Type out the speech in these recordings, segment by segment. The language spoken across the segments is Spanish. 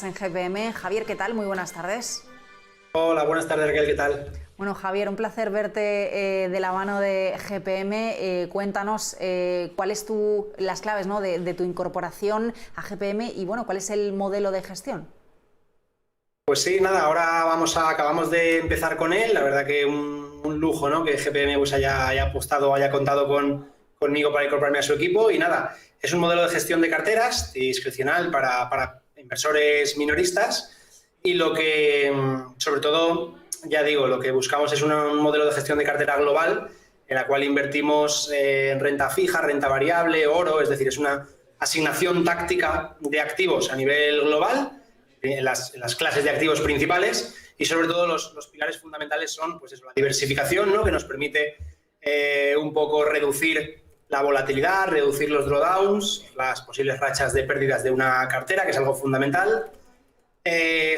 En GPM. Javier, ¿qué tal? Muy buenas tardes. Hola, buenas tardes, Raquel, ¿qué tal? Bueno, Javier, un placer verte de la mano de GPM. Cuéntanos cuáles las claves, ¿no?, de tu incorporación a GPM y, bueno, cuál es el modelo de gestión. Pues sí, nada, ahora acabamos de empezar con él. La verdad que un lujo, ¿no?, que GPM pues haya apostado, haya contado conmigo para incorporarme a su equipo. Y nada, es un modelo de gestión de carteras discrecional para inversores minoristas. Y lo que, sobre todo, ya digo, lo que buscamos es un modelo de gestión de cartera global en la cual invertimos en renta fija, renta variable, oro, es decir, es una asignación táctica de activos a nivel global en las clases de activos principales, y sobre todo los pilares fundamentales son pues eso, la diversificación, ¿no?, que nos permite un poco reducir la volatilidad, reducir los drawdowns, las posibles rachas de pérdidas de una cartera, que es algo fundamental.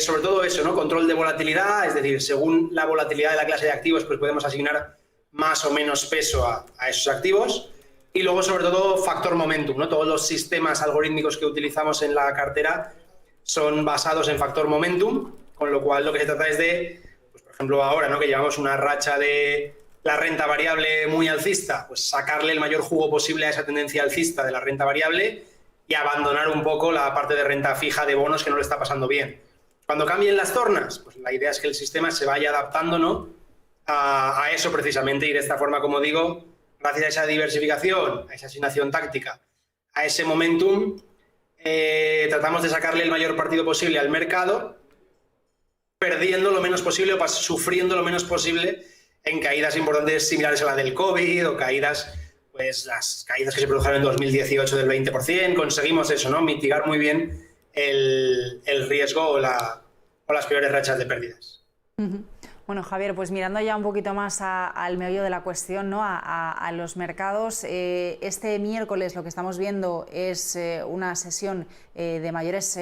Sobre todo eso, ¿no?, control de volatilidad, es decir, según la volatilidad de la clase de activos, pues podemos asignar más o menos peso a esos activos. Y luego, sobre todo, factor momentum, ¿no? Todos los sistemas algorítmicos que utilizamos en la cartera son basados en factor momentum, con lo cual lo que se trata es de, pues por ejemplo ahora, ¿no?, que llevamos una racha de la renta variable muy alcista, pues sacarle el mayor jugo posible a esa tendencia alcista de la renta variable y abandonar un poco la parte de renta fija de bonos que no le está pasando bien. Cuando cambien las tornas, pues la idea es que el sistema se vaya adaptando, ¿no?, a eso precisamente, y de esta forma, como digo, gracias a esa diversificación, a esa asignación táctica, a ese momentum, tratamos de sacarle el mayor partido posible al mercado, perdiendo lo menos posible o sufriendo lo menos posible en caídas importantes similares a la del COVID o caídas, pues las caídas que se produjeron en 2018 del 20%. Conseguimos eso, ¿no?, mitigar muy bien el riesgo o las peores rachas de pérdidas. Bueno, Javier, pues mirando ya un poquito más al meollo de la cuestión, ¿no?, a los mercados, este miércoles lo que estamos viendo es una sesión de mayores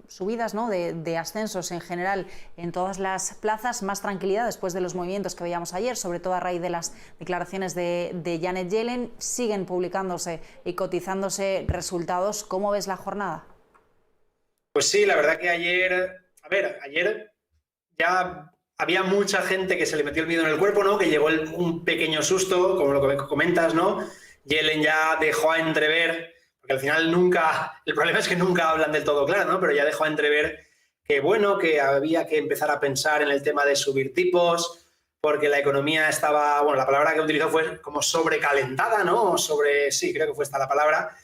subidas, ¿no?, de ascensos en general en todas las plazas, más tranquilidad después de los movimientos que veíamos ayer, sobre todo a raíz de las declaraciones de Janet Yellen. Siguen publicándose y cotizándose resultados. ¿Cómo ves la jornada? Pues sí, la verdad que ayer ya había mucha gente que se le metió el miedo en el cuerpo, ¿no?, que llegó un pequeño susto, como lo que comentas, ¿no? Yellen ya dejó a entrever, porque al final el problema es que nunca hablan del todo claro, ¿no?, pero ya dejó a entrever que, bueno, que había que empezar a pensar en el tema de subir tipos, porque la economía estaba, bueno, la palabra que utilizó fue como sobrecalentada, ¿no? Sí, creo que fue esta la palabra.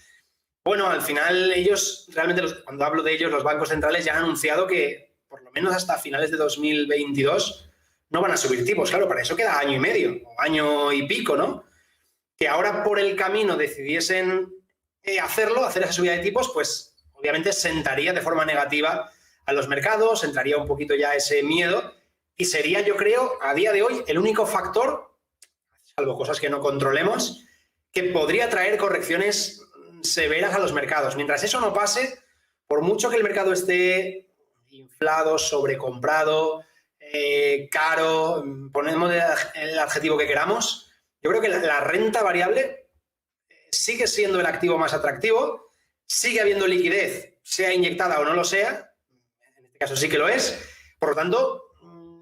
Bueno, al final ellos, realmente cuando hablo de ellos, los bancos centrales ya han anunciado que por lo menos hasta finales de 2022 no van a subir tipos. Claro, para eso queda año y medio, o año y pico, ¿no? Que ahora por el camino decidiesen hacer esa subida de tipos, pues obviamente sentaría de forma negativa a los mercados, entraría un poquito ya ese miedo y sería, yo creo, a día de hoy el único factor, salvo cosas que no controlemos, que podría traer correcciones severas a los mercados. Mientras eso no pase, por mucho que el mercado esté inflado, sobrecomprado, caro, ponemos el adjetivo que queramos, yo creo que la renta variable sigue siendo el activo más atractivo, sigue habiendo liquidez, sea inyectada o no lo sea, en este caso sí que lo es, por lo tanto,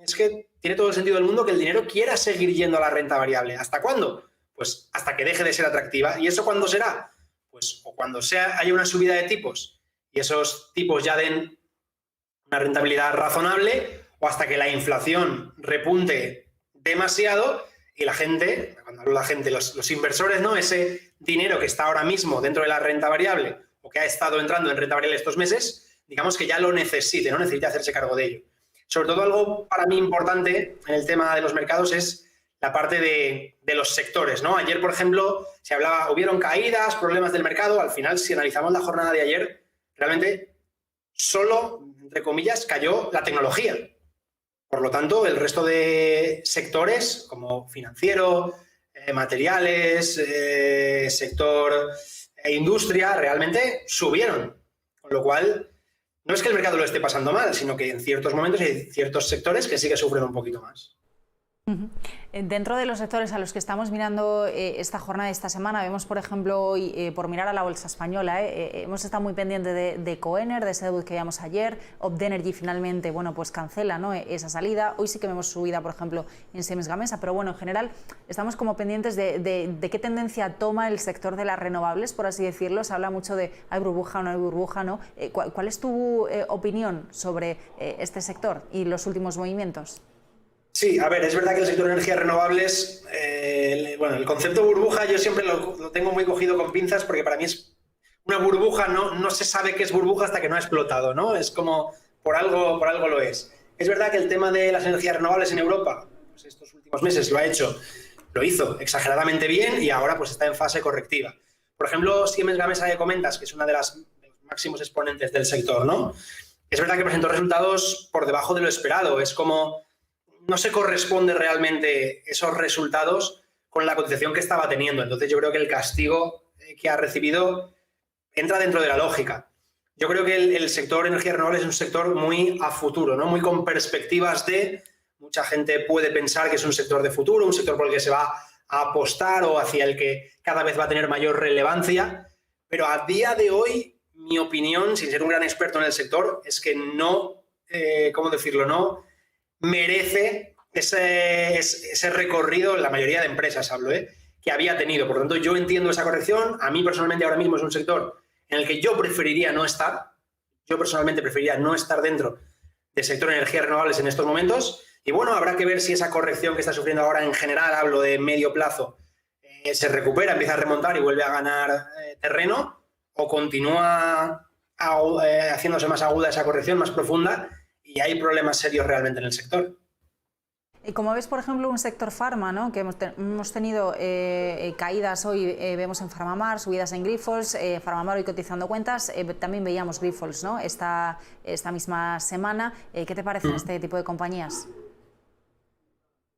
es que tiene todo el sentido del mundo que el dinero quiera seguir yendo a la renta variable. ¿Hasta cuándo? Pues hasta que deje de ser atractiva. ¿Y eso cuándo será? Pues o cuando haya una subida de tipos y esos tipos ya den una rentabilidad razonable, o hasta que la inflación repunte demasiado y la gente, cuando hablo de la gente, los inversores, ¿no?, ese dinero que está ahora mismo dentro de la renta variable o que ha estado entrando en renta variable estos meses, digamos que ya lo necesite, ¿no?, necesite hacerse cargo de ello. Sobre todo algo para mí importante en el tema de los mercados es la parte de los sectores, ¿no? Ayer, por ejemplo, hubieron caídas, problemas del mercado. Al final, si analizamos la jornada de ayer, realmente solo, entre comillas, cayó la tecnología. Por lo tanto, el resto de sectores, como financiero, materiales, sector industria, realmente subieron. Con lo cual, no es que el mercado lo esté pasando mal, sino que en ciertos momentos hay ciertos sectores que sí que sufren un poquito más. Dentro de los sectores a los que estamos mirando esta jornada de esta semana, vemos, por ejemplo, hoy, por mirar a la bolsa española, hemos estado muy pendientes de Coener, de ese debut que veíamos ayer. Opdenergy finalmente, bueno, pues cancela, ¿no?, esa salida. Hoy sí que vemos subida, por ejemplo, en Siemens Gamesa, pero bueno, en general estamos como pendientes de qué tendencia toma el sector de las renovables, por así decirlo. Se habla mucho de hay burbuja o no hay burbuja, ¿no? ¿Cuál es tu opinión sobre este sector y los últimos movimientos? Sí, a ver, es verdad que el sector de energías renovables, bueno, el concepto burbuja yo siempre lo tengo muy cogido con pinzas porque para mí es una burbuja, no se sabe qué es burbuja hasta que no ha explotado, ¿no? Es como por algo lo es. Es verdad que el tema de las energías renovables en Europa, pues estos últimos meses lo hizo exageradamente bien y ahora pues está en fase correctiva. Por ejemplo, Siemens Gamesa que comentas, que es una de los máximos exponentes del sector, ¿no? Es verdad que presentó resultados por debajo de lo esperado, es como no se corresponde realmente esos resultados con la cotización que estaba teniendo. Entonces yo creo que el castigo que ha recibido entra dentro de la lógica. Yo creo que el sector energías renovables es un sector muy a futuro, ¿no? Muy con perspectivas de... Mucha gente puede pensar que es un sector de futuro, un sector por el que se va a apostar o hacia el que cada vez va a tener mayor relevancia. Pero a día de hoy, mi opinión, sin ser un gran experto en el sector, es que no, ¿cómo decirlo?, no merece ese recorrido, la mayoría de empresas hablo, que había tenido. Por lo tanto, yo entiendo esa corrección. A mí personalmente ahora mismo es un sector en el que yo preferiría no estar. Yo personalmente preferiría no estar dentro del sector de energías renovables en estos momentos. Y bueno, habrá que ver si esa corrección que está sufriendo ahora en general, hablo de medio plazo, se recupera, empieza a remontar y vuelve a ganar terreno, o continúa haciéndose más aguda esa corrección, más profunda, y hay problemas serios realmente en el sector. Y como ves, por ejemplo, un sector farma, ¿no?, que hemos tenido caídas hoy, vemos en Farmamar, subidas en Grifols, Farmamar hoy cotizando cuentas, también veíamos Grifols, ¿no?, esta misma semana. ¿Qué te parecen este tipo de compañías?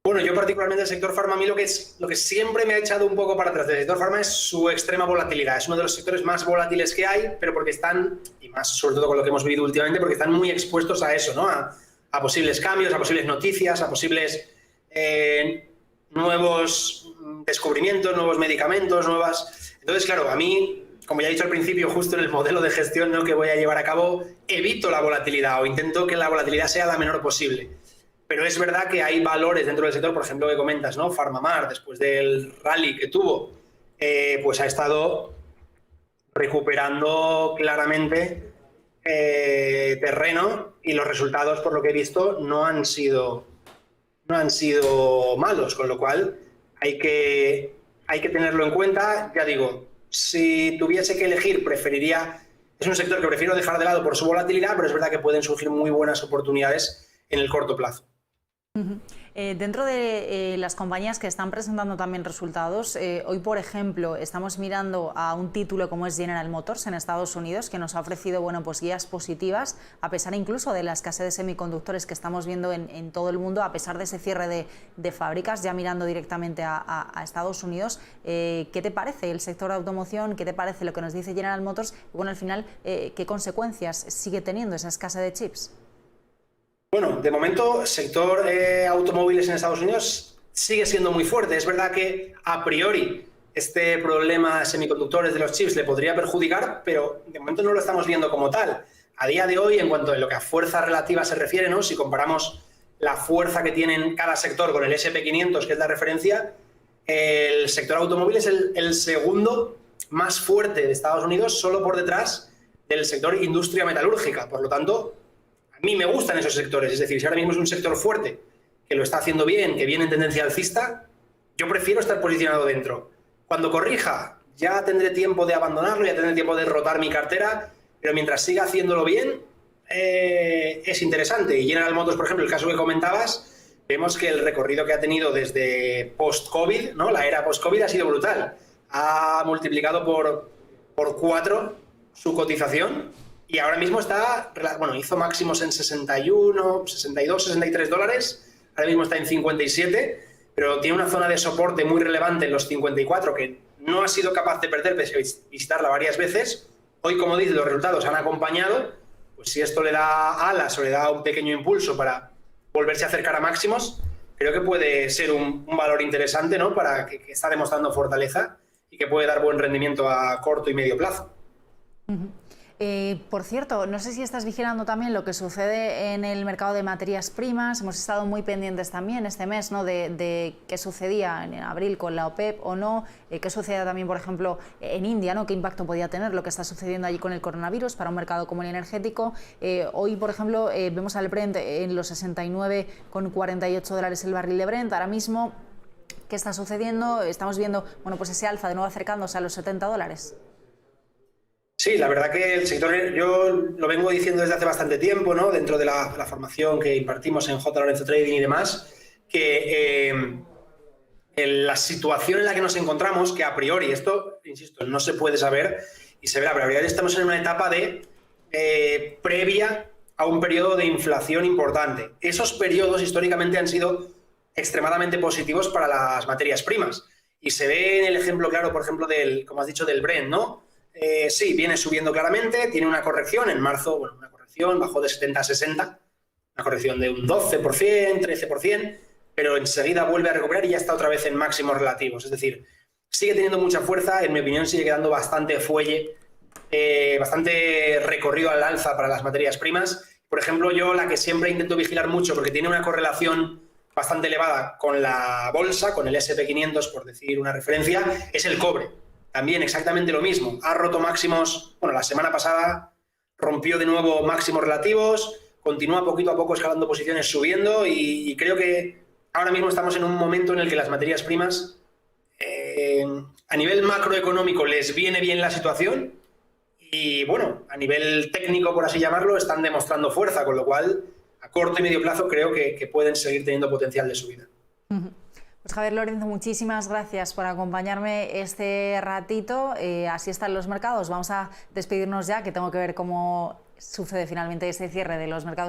Bueno, yo particularmente el sector farma, a mí lo que siempre me ha echado un poco para atrás del sector farma es su extrema volatilidad. Es uno de los sectores más volátiles que hay, pero porque están, y más sobre todo con lo que hemos vivido últimamente, porque están muy expuestos a eso, ¿no? A posibles cambios, a posibles noticias, a posibles nuevos descubrimientos, nuevos medicamentos, nuevas... Entonces, claro, a mí, como ya he dicho al principio, justo en el modelo de gestión, ¿no?, que voy a llevar a cabo, evito la volatilidad o intento que la volatilidad sea la menor posible. Pero es verdad que hay valores dentro del sector, por ejemplo, que comentas, ¿no? Farmamar, después del rally que tuvo, pues ha estado recuperando claramente terreno y los resultados, por lo que he visto, no han sido malos, con lo cual hay que tenerlo en cuenta. Ya digo, si tuviese que elegir, es un sector que prefiero dejar de lado por su volatilidad, pero es verdad que pueden surgir muy buenas oportunidades en el corto plazo. Dentro de las compañías que están presentando también resultados, hoy, por ejemplo, estamos mirando a un título como es General Motors en Estados Unidos, que nos ha ofrecido, bueno, pues guías positivas, a pesar incluso de la escasez de semiconductores que estamos viendo en todo el mundo, a pesar de ese cierre de fábricas, ya mirando directamente a Estados Unidos. ¿Qué te parece el sector de automoción? ¿Qué te parece lo que nos dice General Motors? Y bueno, al final, ¿qué consecuencias sigue teniendo esa escasez de chips? Bueno, de momento, el sector automóviles en Estados Unidos sigue siendo muy fuerte. Es verdad que a priori este problema de semiconductores de los chips le podría perjudicar, pero de momento no lo estamos viendo como tal. A día de hoy, en cuanto a lo que a fuerza relativa se refiere, ¿no?, si comparamos la fuerza que tiene cada sector con el SP500, que es la referencia, el sector automóvil es el segundo más fuerte de Estados Unidos, solo por detrás del sector industria metalúrgica. Por lo tanto, a mí me gustan esos sectores, es decir, si ahora mismo es un sector fuerte, que lo está haciendo bien, que viene en tendencia alcista, yo prefiero estar posicionado dentro. Cuando corrija, ya tendré tiempo de abandonarlo, ya tendré tiempo de rotar mi cartera, pero mientras siga haciéndolo bien, es interesante. Y General Motors, por ejemplo, el caso que comentabas, vemos que el recorrido que ha tenido desde post-COVID, ¿no?, la era post-COVID, ha sido brutal. Ha multiplicado por 4 su cotización. Y ahora mismo hizo máximos en 61, 62, 63 dólares, ahora mismo está en 57, pero tiene una zona de soporte muy relevante en los 54 que no ha sido capaz de perder pese a visitarla varias veces. Hoy, como dice, los resultados han acompañado, pues si esto le da alas o le da un pequeño impulso para volverse a acercar a máximos, creo que puede ser un valor interesante, ¿no? Para que está demostrando fortaleza y que puede dar buen rendimiento a corto y medio plazo. Por cierto, no sé si estás vigilando también lo que sucede en el mercado de materias primas. Hemos estado muy pendientes también este mes, ¿no?, de qué sucedía en abril con la OPEP o no, qué sucedía también, por ejemplo, en India, ¿no?, qué impacto podía tener lo que está sucediendo allí con el coronavirus para un mercado como el energético. Hoy, por ejemplo, vemos al Brent en los $69,48 el barril de Brent. Ahora mismo, ¿qué está sucediendo? Estamos viendo, bueno, pues ese alza de nuevo acercándose a los $70. Sí, la verdad que el sector, yo lo vengo diciendo desde hace bastante tiempo, ¿no?, dentro de la formación que impartimos en J. Lorenzo Trading y demás, que la situación en la que nos encontramos, que a priori, esto, insisto, no se puede saber y se verá, pero a priori estamos en una etapa de previa a un periodo de inflación importante. Esos periodos históricamente han sido extremadamente positivos para las materias primas y se ve en el ejemplo claro, por ejemplo, como has dicho, del Brent, ¿no? Sí, viene subiendo claramente, tiene una corrección en marzo, bueno, una corrección, bajó de 70 a 60, una corrección de un 12%, 13%, pero enseguida vuelve a recuperar y ya está otra vez en máximos relativos. Es decir, sigue teniendo mucha fuerza, en mi opinión sigue quedando bastante fuelle, bastante recorrido al alza para las materias primas. Por ejemplo, yo la que siempre intento vigilar mucho porque tiene una correlación bastante elevada con la bolsa, con el SP500, por decir una referencia, es el cobre. También exactamente lo mismo, ha roto máximos, bueno, la semana pasada rompió de nuevo máximos relativos, continúa poquito a poco escalando posiciones, subiendo y creo que ahora mismo estamos en un momento en el que las materias primas a nivel macroeconómico les viene bien la situación y bueno, a nivel técnico, por así llamarlo, están demostrando fuerza, con lo cual a corto y medio plazo creo que pueden seguir teniendo potencial de subida. Pues Javier Lorenzo, muchísimas gracias por acompañarme este ratito. Así están los mercados. Vamos a despedirnos ya, que tengo que ver cómo sucede finalmente este cierre de los mercados.